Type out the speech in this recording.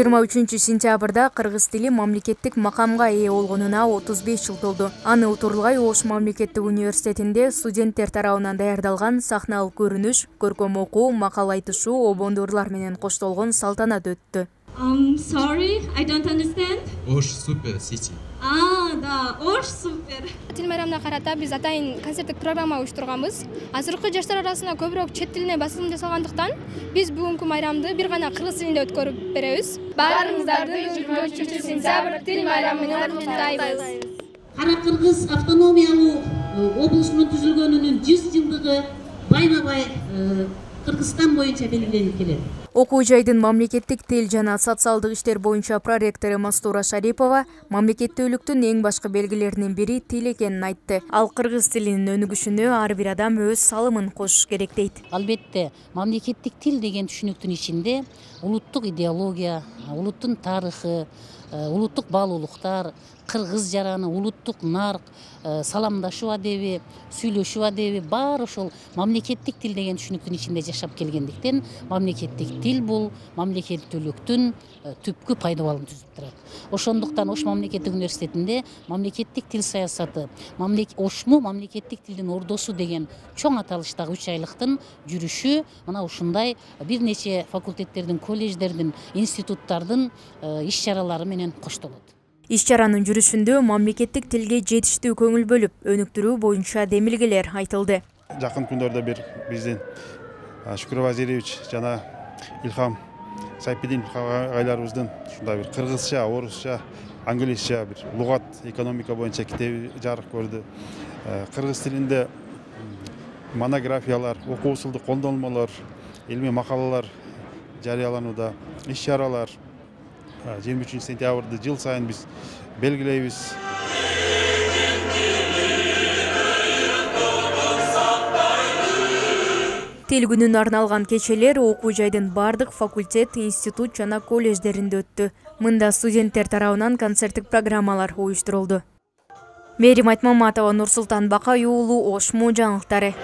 23-сентябрда кыргыз тили мамлекеттик макамга ээ болгонуна 35 жыл толду. Аны Утурлгай Ош мамлекеттик университетинде студенттер тарабынан даярдалган сахналык көрүнүш, көркөм окуу, макал айтышуу, обондурлар менен коштолгон салтанат өттү. Sorry, I don't understand. Ош супер сити. Да, Ош супер. Тил майрамына карата биз атайын концерттик программа уюштурганбыз. Азыркы жаштар арасында көбүрөөк чет тилине басым жасалгандыктан биз бүгүнкү майрамды бир гана кыргыз тилинде өткөрүп беребиз. Баарыңыздарды 23-сентябрь тил майрамы менен куттуктайбыз. Кара Кыргыз автономиялуу облусунун түзүлгөнүнүн 100 жылдыгы байма-бай Кыргызстан боюнча белгиленип келет. Окуу жайдын мамлекеттик тил жана социалдык иштер боюнча проректору Мастура Шарипова мамлекеттүүлүктүн эң башкы белгилеринин бири тил экенин айтты. Ал кыргыз тилинин өнүгүшүнө ар бир адам өз салымын кошуш керек дейт. Албетте, мамлекеттик тил деген түшүнүктүн ичинде улуттук идеология, улуттун тарыхы, улуттук баалуулуктар, кыргыз жараны, улуттук нарк, саламдашуу адеби, сүйлөшүү адеби баары ошол мамлекеттик тил деген түшүнүктүн ичинде жашап келгендиктен мамлекеттик тил бул мамлекеттүүлүктүн түпкү пайдабалын түзүп турат. Ошондуктан Ош мамлекеттик университетинде мамлекеттик тил саясаты, Ошму мамлекеттик тилдин ордосу деген чоң аталыштагы 3 айлыктын жүрүшү мына ушундай бир нече факультеттердин, колледждердин, институттардын иш-чаралары менен коштолот. Иш-чаранын жүрүшүндө мамлекеттик тилге жетиштүү көңүл бөлүп, өнүктүрүү боюнча демилгелер айтылды. Жакын күндөрдө биздин Шүкүр Вазирович жана Илхам Сайпидин айларыбыздын ушундай бир кыргызча, орусча, англисча бир лугат, экономика боюнча китеби жарык көрдү. Кыргыз тилинде монографиялар, окуу усулдук колдонмолор, илмий макалалар жарыяланууда, иш-чаралар 23-сентябрды жыл сайын биз белгилейбиз. Тил күнүнө арналган кечелер окуу жайдын бардык факультет, институт жана колледждеринде өттү. Мында студенттер тарабынан концерттик программалар уюштурулду. Мерим Айтмаматова, Нурсултан Бакай уулу, Ошму жаңылыктары.